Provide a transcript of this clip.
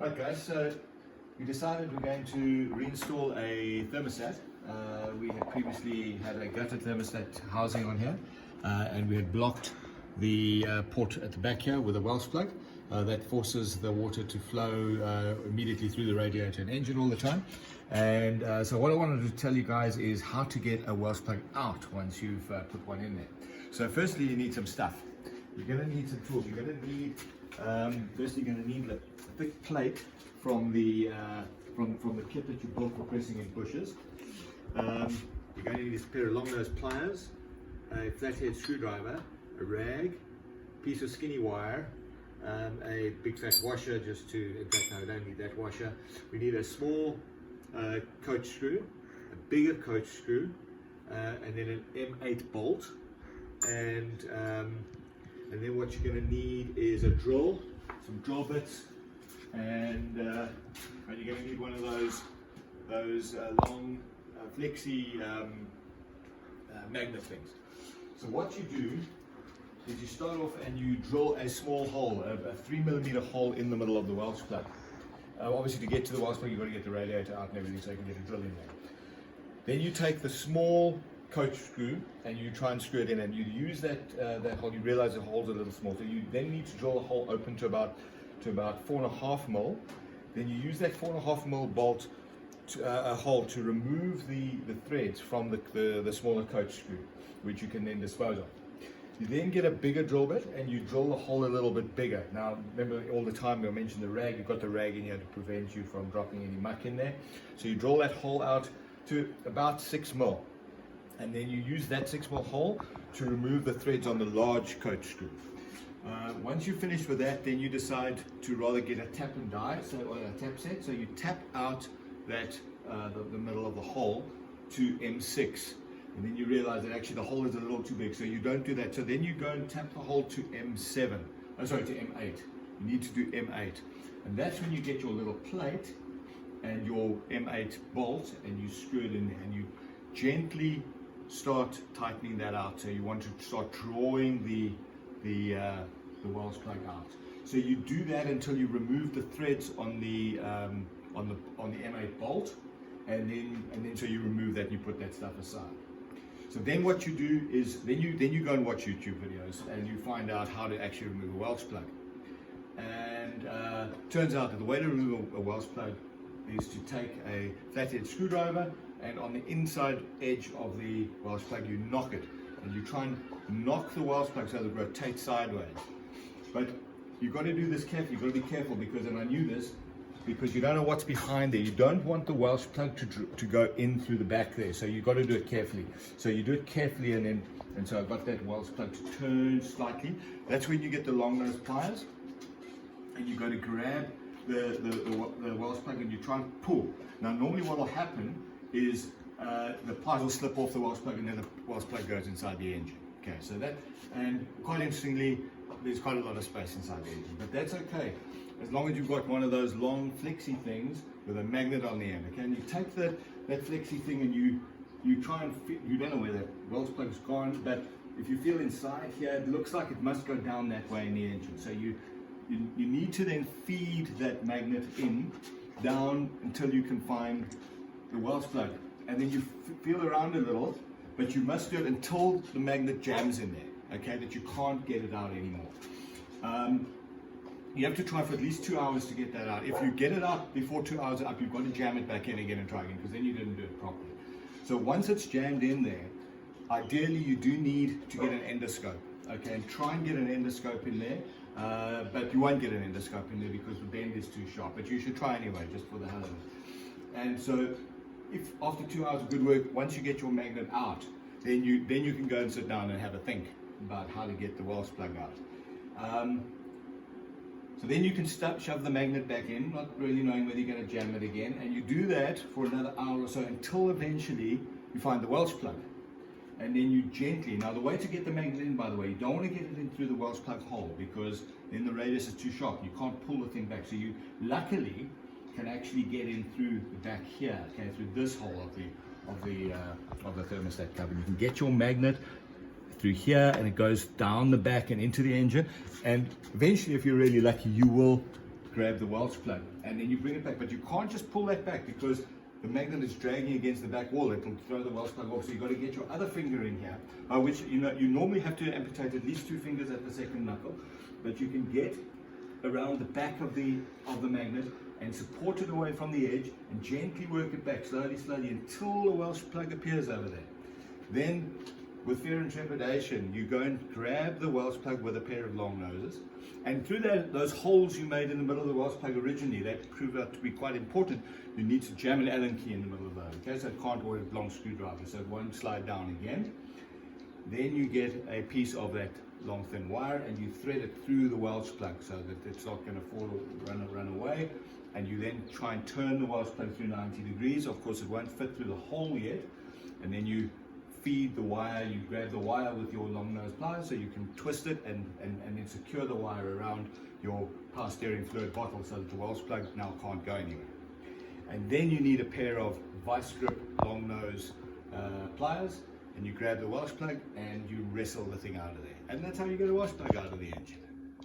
Okay, so we decided we're going to reinstall a thermostat. We had previously had a gutted thermostat housing on here, and we had blocked the port at the back here with a Welch plug. That forces the water to flow immediately through the radiator and engine all the time. And so what I wanted to tell you guys is how to get a Welch plug out once you've put one in there. So firstly, you need some stuff. You're going to need some tools. You're going to need, firstly, you're going to need a thick plate from the kit that you bought for pressing in bushes. You're going to need a pair of long-nose pliers, a flathead screwdriver, a rag, piece of skinny wire, a big fat washer just to, in fact no, we don't need that washer. We need a small coach screw, a bigger coach screw, and then an M8 bolt, and then what you're going to need is a drill, some drill bits, and you're going to need one of those long flexi magnet things. So what you do is you start off and you drill a small hole, a 3mm hole in the middle of the Welch plug. Obviously to get to the Welch plug you've got to get the radiator out and everything so you can get a drill in there. Then you take the small coach screw and you try and screw it in, and you use that hole. You realize the hole's a little small, so you then need to drill a hole open to about 4.5 mil. Then you use that 4.5 mil bolt a hole to remove the threads from the smaller coach screw, which you can then dispose of. You then get a bigger drill bit and you drill the hole a little bit bigger. Now remember, all the time I mentioned the rag, you've got the rag in here to prevent you from dropping any muck in there. So you drill that hole out to about 6 mil, and then you use that 6 mil hole to remove the threads on the large coach screw. Once you're finished with that, then you decide to rather get a tap and die, or a tap set. So you tap out that the middle of the hole to M6. And then you realize that actually the hole is a little too big, so you don't do that. So then you go and tap the hole to M7, to M8. You need to do M8. And that's when you get your little plate and your M8 bolt and you screw it in there and you gently start tightening that out. So you want to start drawing the Welch plug out. So you do that until you remove the threads on the M8 bolt, and then so you remove that and you put that stuff aside. So then what you do is then you go and watch YouTube videos and you find out how to actually remove a Welch plug. And turns out that the way to remove a Welch plug is to take a flathead screwdriver, and on the inside edge of the Welch plug you knock it, and you try and knock the Welch plug so that it rotates sideways. But you've got to do this carefully. You've got to be careful because, and I knew this, because you don't know what's behind there. You don't want the Welch plug to go in through the back there, so you've got to do it carefully. So you do it carefully, and so I've got that Welch plug to turn slightly. That's when you get the long nose pliers, and you got to grab the Welch plug and you try and pull. Now normally what will happen is the pliers will slip off the Welch plug and then the Welch plug goes inside the engine. Okay, so that, and quite interestingly, there's quite a lot of space inside the engine, but that's okay. As long as you've got one of those long flexi things with a magnet on the end, okay? And you take that flexi thing and you try and fit, you don't know where that Welch plug's gone, but if you feel inside here, it looks like it must go down that way in the engine. So you need to then feed that magnet in, down until you can find the Welch plug. And then you feel around a little, but you must do it until the magnet jams in there, okay? That you can't get it out anymore. You have to try for at least 2 hours to get that out. If you get it out before 2 hours are up, you've got to jam it back in again and try again, because then you didn't do it properly. So once it's jammed in there, ideally you do need to get an endoscope, okay? And try and get an endoscope in there, but you won't get an endoscope in there because the bend is too sharp, but you should try anyway, just for the hell of it. And so if after 2 hours of good work, once you get your magnet out, then you can go and sit down and have a think about how to get the Welch plug out. So then you can shove the magnet back in, not really knowing whether you're going to jam it again, and you do that for another hour or so until eventually you find the Welch plug. And then you gently, now the way to get the magnet in, by the way, you don't want to get it in through the Welch plug hole because then the radius is too sharp. You can't pull the thing back. So you luckily can actually get in through the back here, okay, through this hole of the thermostat cover. You can get your magnet through here and it goes down the back and into the engine, and eventually, if you're really lucky, you will grab the Welch plug, and then you bring it back. But you can't just pull that back because the magnet is dragging against the back wall. It will throw the Welch plug off. So you've got to get your other finger in here, which you normally have to amputate at least 2 fingers at the second knuckle, but you can get around the back of the magnet and support it away from the edge and gently work it back slowly until the Welch plug appears over there. Then with fear and trepidation, you go and grab the Welch plug with a pair of long noses, and through those holes you made in the middle of the Welch plug originally, that proved out to be quite important. You need to jam an Allen key in the middle of those, okay? So it can't work with a long screwdriver, so it won't slide down again. Then you get a piece of that long thin wire and you thread it through the Welch plug so that it's not going to fall or run away. And you then try and turn the Welch plug through 90 degrees. Of course, it won't fit through the hole yet. And then you feed the wire, you grab the wire with your long nose pliers so you can twist it and then secure the wire around your power steering fluid bottle so that the Welch plug now can't go anywhere. And then you need a pair of vice grip long nose pliers, and you grab the Welch plug and you wrestle the thing out of there. And that's how you get a Welch plug out of the engine.